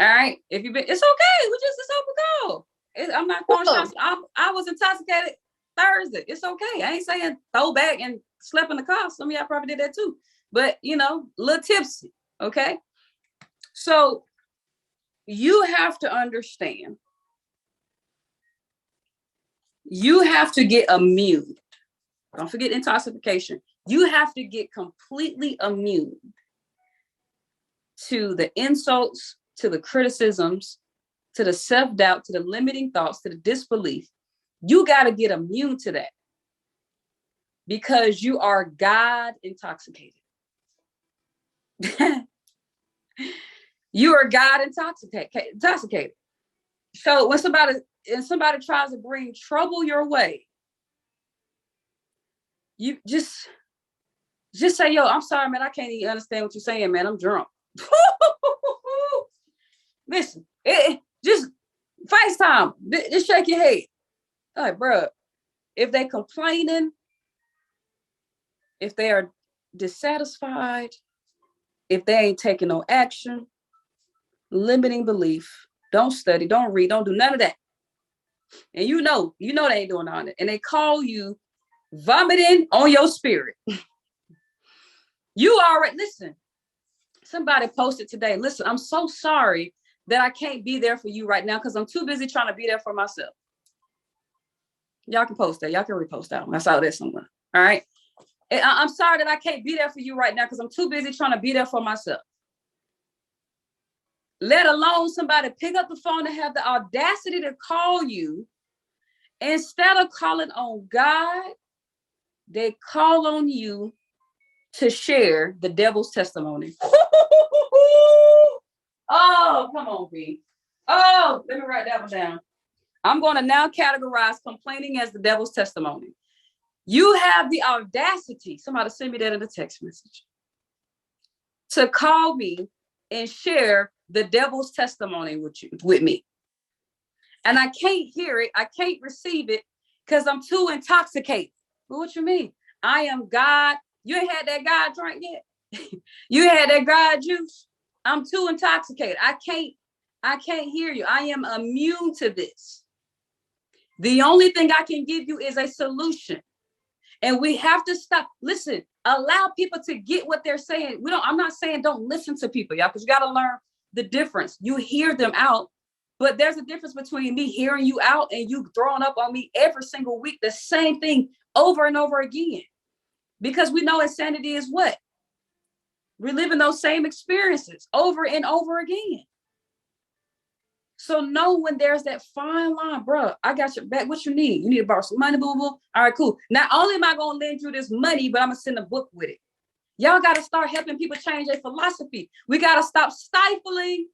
right. If you've been, it's okay. It's open goal. I'm not going shots. I was intoxicated Thursday. It's okay. I ain't saying throw back and slept in the car. Some of y'all probably did that too. But a little tipsy. Okay. So you have to understand. You have to get immune. Don't forget intoxication. You have to get completely immune to the insults, to the criticisms, to the self-doubt, to the limiting thoughts, to the disbelief. You got to get immune to that because you are God intoxicated. You are God intoxicated. So when somebody tries to bring trouble your way, you just say, yo, I'm sorry, man. I can't even understand what you're saying, man. I'm drunk. Listen, just FaceTime. Just shake your head. Like, bro, if they complaining, if they are dissatisfied, if they ain't taking no action, limiting belief, don't study, don't read, don't do none of that. And you know they ain't doing all that. And they call you vomiting on your spirit. You already, listen, somebody posted today, listen, I'm so sorry that I can't be there for you right now because I'm too busy trying to be there for myself. Y'all can post that. Y'all can repost that one. I saw that somewhere. All right. I'm sorry that I can't be there for you right now because I'm too busy trying to be there for myself. Let alone somebody pick up the phone and have the audacity to call you. Instead of calling on God, they call on you to share the devil's testimony. Oh, come on, B. Oh, let me write that one down. I'm going to now categorize complaining as the devil's testimony. You have the audacity, somebody send me that in a text message, to call me and share the devil's testimony with me. And I can't hear it. I can't receive it because I'm too intoxicated. Well, what you mean? I am God. You ain't had that God drink yet. You had that God juice. I'm too intoxicated. I can't hear you. I am immune to this. The only thing I can give you is a solution. And we have to stop. Listen, allow people to get what they're saying. I'm not saying don't listen to people, y'all, because you got to learn the difference. You hear them out, but there's a difference between me hearing you out and you throwing up on me every single week, the same thing over and over again. Because we know insanity is what? Reliving those same experiences over and over again. So know when there's that fine line, bro, I got your back. What you need? You need to borrow some money, boo boo. All right, cool. Not only am I going to lend you this money, but I'm going to send a book with it. Y'all got to start helping people change their philosophy. We got to stop stifling.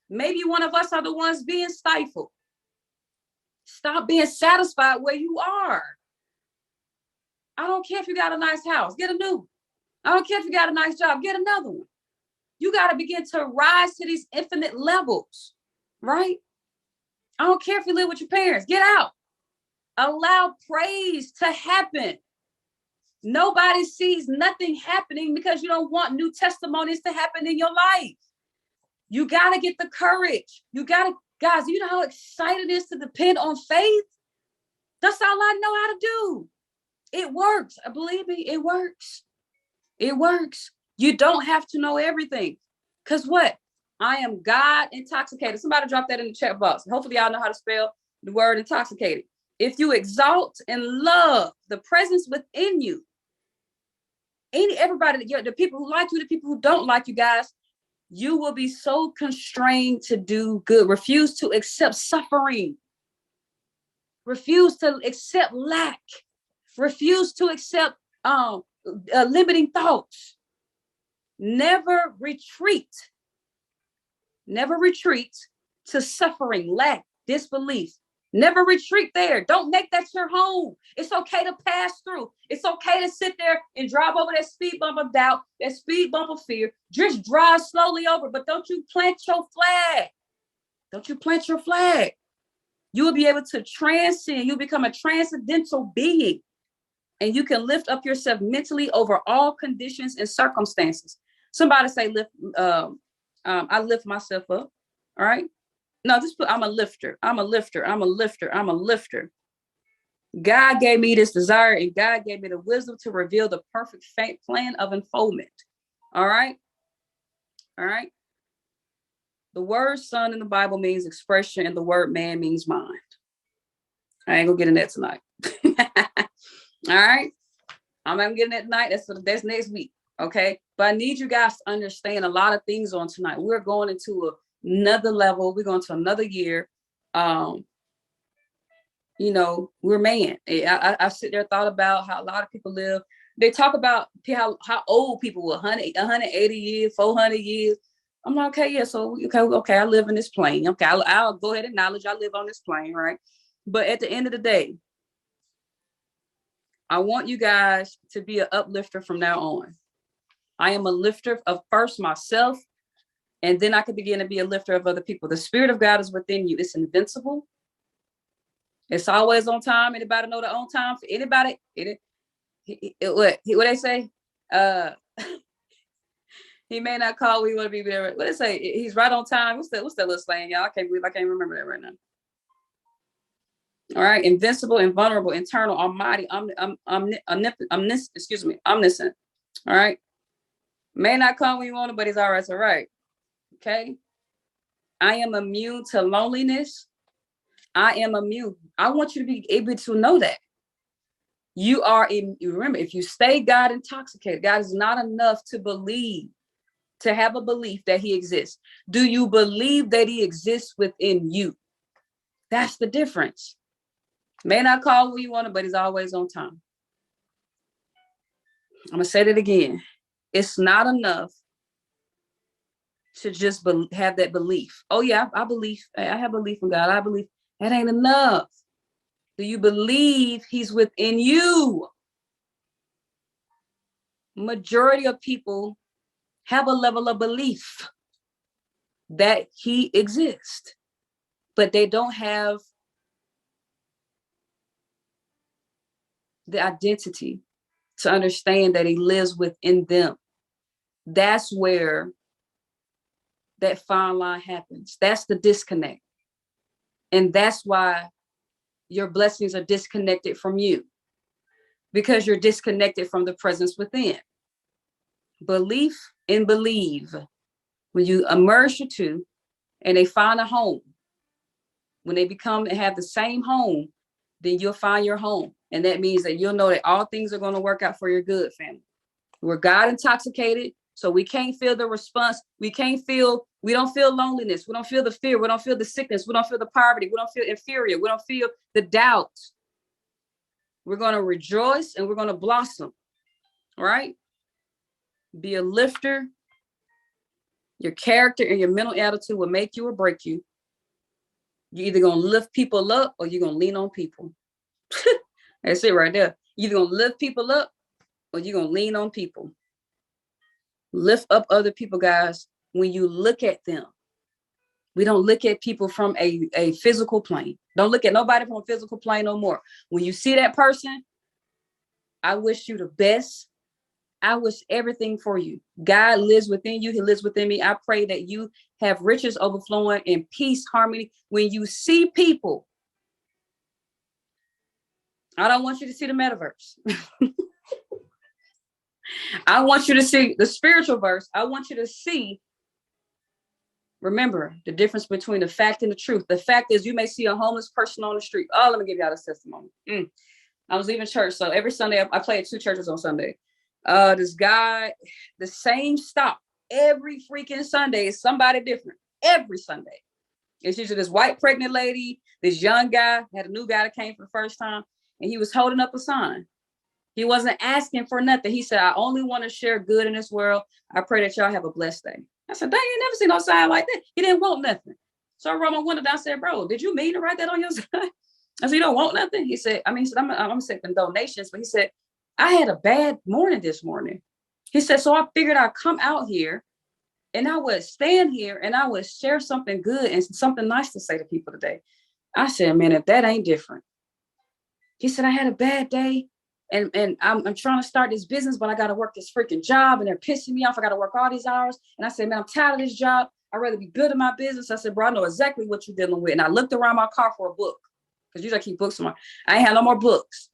Maybe one of us are the ones being stifled. Stop being satisfied where you are. I don't care if you got a nice house, get a new. I don't care if you got a nice job, get another one. You got to begin to rise to these infinite levels, right? I don't care if you live with your parents, get out. Allow praise to happen. Nobody sees nothing happening because you don't want new testimonies to happen in your life. You got to get the courage. You got to, guys, you know how exciting it is to depend on faith? That's all I know how to do. It works. Believe me, it works. It works. You don't have to know everything. Because what? I am God intoxicated. Somebody drop that in the chat box. Hopefully y'all know how to spell the word intoxicated. If you exalt and love the presence within you, everybody, the people who like you, the people who don't like you, guys, you will be so constrained to do good. Refuse to accept suffering. Refuse to accept lack. Refuse to accept limiting thoughts. Never retreat to suffering, lack, disbelief. Never retreat there. Don't make that your home. It's okay to pass through. It's okay to sit there and drive over that speed bump of doubt, that speed bump of fear. Just drive slowly over, but don't you plant your flag. Don't you plant your flag. You will be able to transcend. You'll become a transcendental being, and you can lift up yourself mentally over all conditions and circumstances. Somebody say, I lift myself up. All right. No, just put, I'm a lifter. I'm a lifter. I'm a lifter. I'm a lifter. God gave me this desire, and God gave me the wisdom to reveal the perfect plan of unfoldment. All right. All right. The word son in the Bible means expression, and the word man means mind. I ain't gonna get in that tonight. All right. I'm getting that tonight. That's next week. Okay. But I need you guys to understand a lot of things on tonight. We're going into another level. We're going to another year. We're man. I sit there, thought about how a lot of people live. They talk about how old people were, 180 years, 400 years. I'm like, okay, yeah. So, okay. I live in this plane. Okay. I'll go ahead and acknowledge I live on this plane. Right. But at the end of the day, I want you guys to be an uplifter from now on. I am a lifter of first myself, and then I can begin to be a lifter of other people. The Spirit of God is within you. It's invincible. It's always on time. Anybody know the on time for anybody? What they say? He may not call. We want to be there. What they say? He's right on time. What's that little slang, y'all? I can't remember that right now. All right, invincible, invulnerable, eternal, almighty, omniscient. All right, may not come when you want it, but it's all right. It's all right. Okay, I am immune to loneliness. I am immune. I want you to be able to know that you are. Remember, if you stay God intoxicated, God is not enough to believe, to have a belief that He exists. Do you believe that He exists within you? That's the difference. May not call when you want it, but He's always on time. I'm going to say that again. It's not enough to just have that belief. Oh, yeah, I believe. I have belief in God. I believe. That ain't enough. Do you believe He's within you? Majority of people have a level of belief that He exists, but they don't have the identity to understand that He lives within them. That's where that fine line happens. That's the disconnect. And that's why your blessings are disconnected from you, because you're disconnected from the presence within. Belief and believe. When you immerse your two and they find a home, when they become and have the same home, then you'll find your home. And that means that you'll know that all things are going to work out for your good, family. We're God intoxicated, so we can't feel the response. We don't feel loneliness. We don't feel the fear. We don't feel the sickness. We don't feel the poverty. We don't feel inferior. We don't feel the doubt. We're going to rejoice and we're going to blossom, right? Be a lifter. Your character and your mental attitude will make you or break you. You're either going to lift people up or you're going to lean on people. That's it right there. You're either going to lift people up or you're going to lean on people. Lift up other people, guys. When you look at them, we don't look at people from a physical plane. Don't look at nobody from a physical plane no more. When you see that person, I wish you the best. I wish everything for you. God lives within you. He lives within me. I pray that you have riches overflowing and peace, harmony. When you see people, I don't want you to see the metaverse. I want you to see the spiritual verse. I want you to see, remember the difference between the fact and the truth. The fact is you may see a homeless person on the street. Oh, let me give y'all a testimony. I was leaving church. So every Sunday, I play at 2 churches on Sunday. This guy, the same stop every freaking Sunday is somebody different. Every Sunday. It's usually this white pregnant lady, this young guy, had a new guy that came for the first time, and he was holding up a sign. He wasn't asking for nothing. He said, I only want to share good in this world. I pray that y'all have a blessed day. I said, dang, you never seen no sign like that. He didn't want nothing. So I rolled my window down and said, bro, did you mean to write that on your sign? I said, you don't want nothing? He said, I'm accepting donations, but he said, I had a bad morning this morning. He said, so I figured I'd come out here and I would stand here and I would share something good and something nice to say to people today. I said, man, if that ain't different. He said, I had a bad day and I'm trying to start this business, but I got to work this freaking job and they're pissing me off. I got to work all these hours. And I said, man, I'm tired of this job. I'd rather be good in my business. I said, bro, I know exactly what you're dealing with. And I looked around my car for a book because usually I keep books somewhere. I ain't had no more books.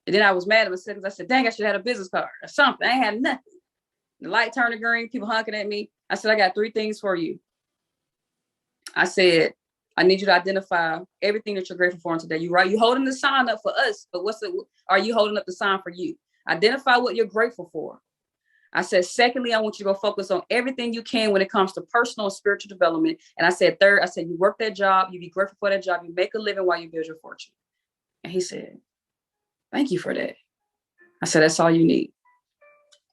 And then I was mad at myself because I said, dang, I should have had a business card or something. I ain't had nothing. The light turned green, people honking at me. I said, I got 3 things for you. I said, I need you to identify everything that you're grateful for today. You holding the sign up for us, but are you holding up the sign for you? Identify what you're grateful for. I said, secondly, I want you to go focus on everything you can when it comes to personal and spiritual development. And I said, third, I said, you work that job, you be grateful for that job, you make a living while you build your fortune. And he said, thank you for that. I said, that's all you need.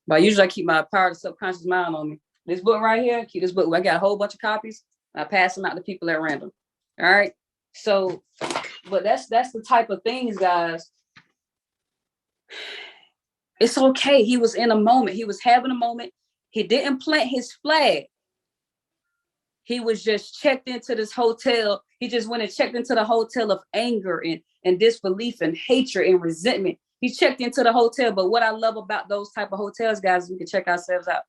But usually I keep my power of the subconscious mind on me. This book right here, keep this book. I got a whole bunch of copies. I pass them out to people at random. All right. So, but that's the type of things, guys. It's okay. He was in a moment. He was having a moment. He didn't plant his flag. He was just checked into this hotel. He just went and checked into the hotel of anger and disbelief and hatred and resentment. He checked into the hotel. But what I love about those type of hotels, guys, we can check ourselves out.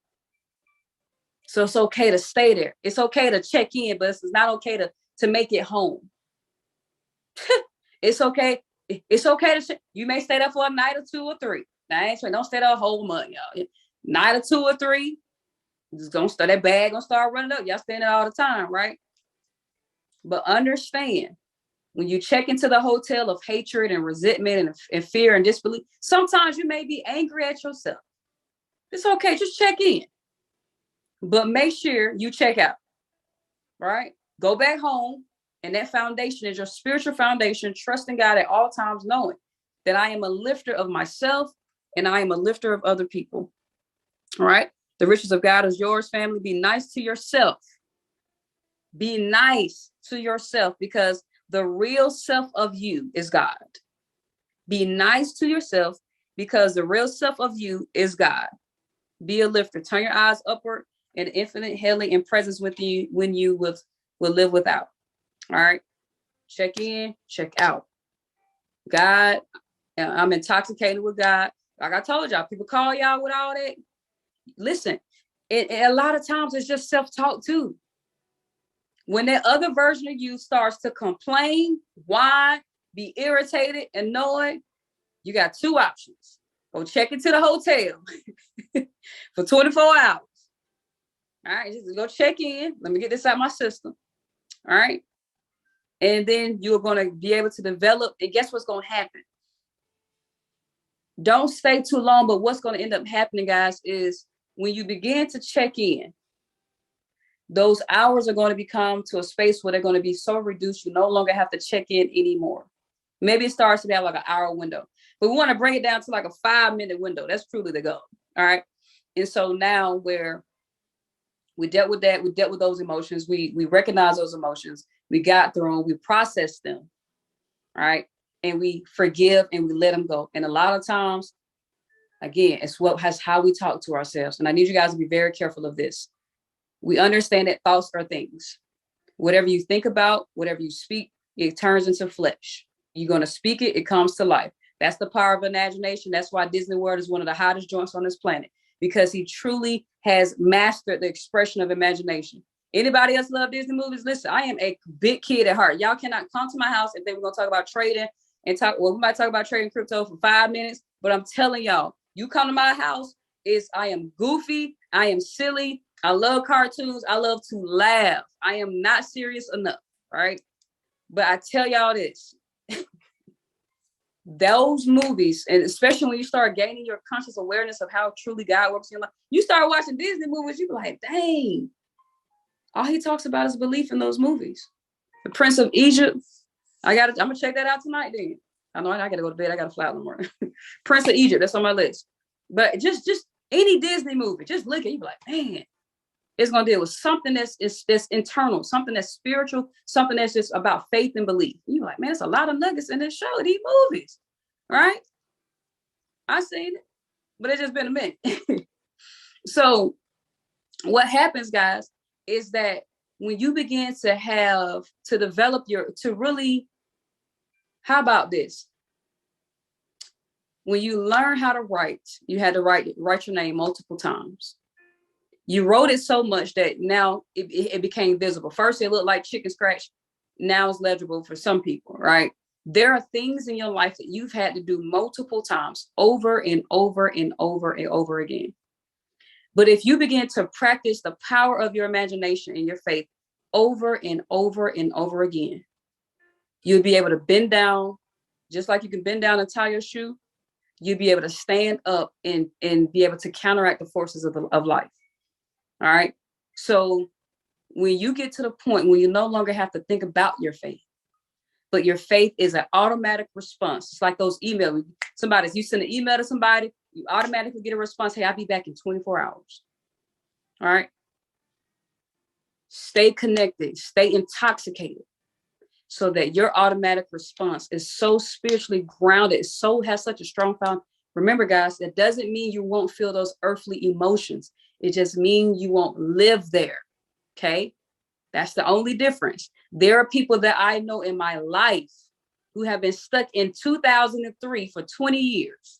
So it's okay to stay there. It's okay to check in, but it's not okay to make it home. It's okay. It's okay to you may stay there for a night or 2 or 3. Now, I ain't saying don't stay there a whole month, y'all. Night or 2 or 3. Just gonna start that bag, gonna start running up. Y'all staying there all the time, right? But understand, when you check into the hotel of hatred and resentment and fear and disbelief, sometimes you may be angry at yourself. It's okay, just check in. But make sure you check out, right? Go back home, and that foundation is your spiritual foundation, trusting God at all times, knowing that I am a lifter of myself and I am a lifter of other people, all right? The riches of God is yours, family. Be nice to yourself. Be nice to yourself because the real self of you is God. Be nice to yourself because the real self of you is God. Be a lifter. Turn your eyes upward and infinite healing and presence with you when you will live without. All right. Check in, check out. God, I'm intoxicated with God. Like I told y'all, people call y'all with all that. Listen, a lot of times it's just self-talk too. When that other version of you starts to complain, whine, be irritated, annoyed, you got two options. Go check into the hotel for 24 hours. All right, just go check in. Let me get this out of my system. All right. And then you're going to be able to develop. And guess what's going to happen? Don't stay too long. But what's going to end up happening, guys, is when you begin to check in, those hours are going to become to a space where they're going to be so reduced, you no longer have to check in anymore. Maybe it starts to be like an hour window, but we want to bring it down to like a 5-minute window. That's truly the goal. All right. And so now where we dealt with that, we dealt with those emotions. We recognize those emotions. We got through them. We processed them. All right. And we forgive and we let them go. And a lot of times, again, it's how we talk to ourselves. And I need you guys to be very careful of this. We understand that thoughts are things. Whatever you think about, whatever you speak, it turns into flesh. You're going to speak it, it comes to life. That's the power of imagination. That's why Disney World is one of the hottest joints on this planet, because he truly has mastered the expression of imagination. Anybody else love Disney movies? Listen, I am a big kid at heart. Y'all cannot come to my house and then we're going to talk about trading and we might talk about trading crypto for 5 minutes, but I'm telling y'all, you come to my house, I am goofy. I am silly. I love cartoons. I love to laugh. I am not serious enough, right? But I tell y'all this, those movies, and especially when you start gaining your conscious awareness of how truly God works in your life, you start watching Disney movies, you be like, dang, all he talks about is belief in those movies. The Prince of Egypt, I'm gonna check that out tonight then. I know I gotta go to bed, I gotta fly in the morning. Prince of Egypt, that's on my list. But just any Disney movie, just look at it, you be like, man, it's gonna deal with something that's internal, something that's spiritual, something that's just about faith and belief. You're like, man, there's a lot of nuggets in this show, these movies, right? I seen it, but it's just been a minute. So what happens, guys, is that when you begin to develop how about this? When you learn how to write, you had to write your name multiple times. You wrote it so much that now it became visible. First, it looked like chicken scratch. Now it's legible for some people, right? There are things in your life that you've had to do multiple times over and over and over and over again. But if you begin to practice the power of your imagination and your faith over and over and over again, you'll be able to bend down, just like you can bend down and tie your shoe. You'll be able to stand up and be able to counteract the forces of life. All right. So when you get to the point where you no longer have to think about your faith, but your faith is an automatic response. It's like those emails. You send an email to somebody, you automatically get a response. Hey, I'll be back in 24 hours. All right. Stay connected, stay intoxicated, so that your automatic response is so spiritually grounded, has such a strong foundation. Remember, guys, that doesn't mean you won't feel those earthly emotions. It just means you won't live there. Okay. That's the only difference. There are people that I know in my life who have been stuck in 2003 for 20 years.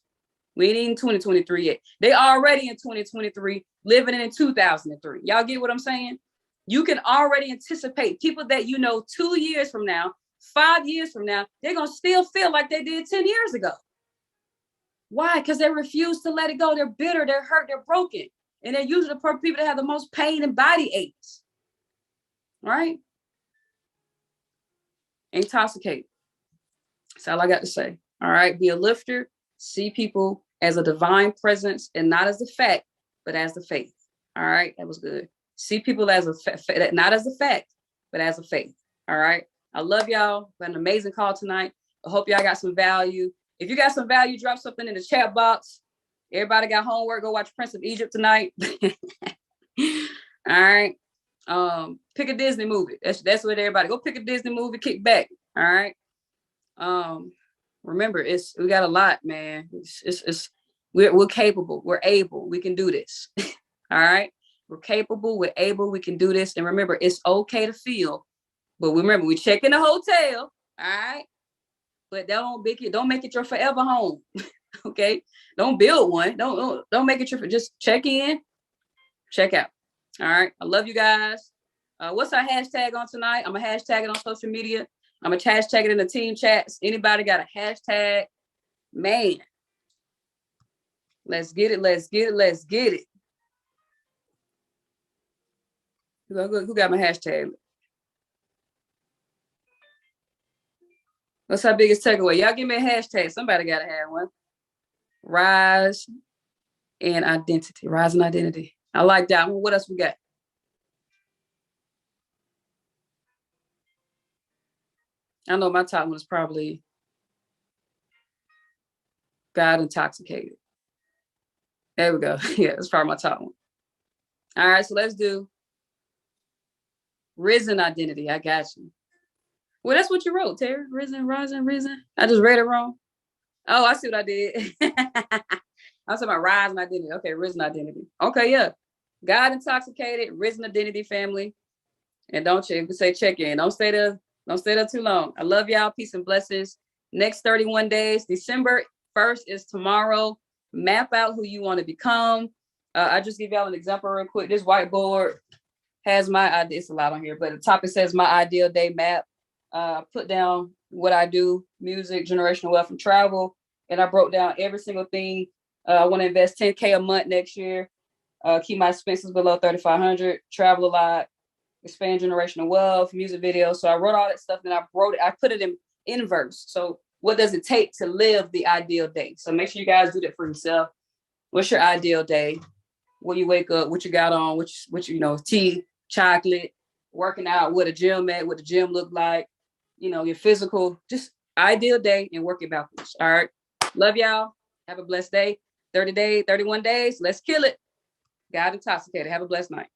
We ain't in 2023 yet. They already in 2023 living in 2003. Y'all get what I'm saying? You can already anticipate people that 2 years from now, 5 years from now, they're going to still feel like they did 10 years ago. Why? Because they refuse to let it go. They're bitter, they're hurt, they're broken. And they're usually the people that have the most pain and body aches. Right? Intoxicate. That's all I got to say. All right. Be a lifter. See people as a divine presence and not as the fact, but as the faith. All right. That was good. See people as not as a fact, but as a faith. All right. I love y'all. We had an amazing call tonight. I hope y'all got some value. If you got some value, drop something in the chat box. Everybody got homework. Go watch Prince of Egypt tonight. All right. Pick a Disney movie. That's what everybody go pick a Disney movie, kick back. All right. Remember, we got a lot, man. We're capable. We're able. We can do this. All right. We're capable. We're able. We can do this. And remember, it's okay to feel. But remember, we check in the hotel. All right. But don't make it your forever home. Okay. Don't build one. Don't make it your, just check in, check out. All right. I love you guys. What's our hashtag on tonight? I'm gonna hashtag it on social media. I'm gonna hashtag it in the team chats. Anybody got a hashtag? Man, let's get it. Let's get it. Let's get it. Who got my hashtag? What's our biggest takeaway? Y'all give me a hashtag. Somebody gotta have one. Rise and identity. Rise and identity. I like that one. What else we got? I know my top one is probably God intoxicated. There we go. Yeah, it's probably my top one. All right, so let's do risen identity. I got you. Well, that's what you wrote, Terry. Risen, rising, risen. I just read it wrong. Oh, I see what I did. I'm talking about rising identity. Okay, risen identity. Okay, yeah. God intoxicated, risen identity family. And don't say check in. Don't stay there. Don't stay there too long. I love y'all. Peace and blessings. Next 31 days. December 1st is tomorrow. Map out who you want to become. I just give y'all an example real quick. This whiteboard has my idea. It's a lot on here, but the top it says my ideal day map. Put down what I do, music, generational wealth, and travel. And I broke down every single thing. I want to invest 10K a month next year. Keep my expenses below 3,500. Travel a lot. Expand generational wealth, music videos. So I wrote all that stuff, and I put it in inverse. So what does it take to live the ideal day? So make sure you guys do that for yourself. What's your ideal day? When you wake up, what you got on, which tea, chocolate, working out, what a gym at, what the gym look like, your physical, just ideal day and work it backwards. All right. Love y'all. Have a blessed day. 31 days. Let's kill it. God intoxicated. Have a blessed night.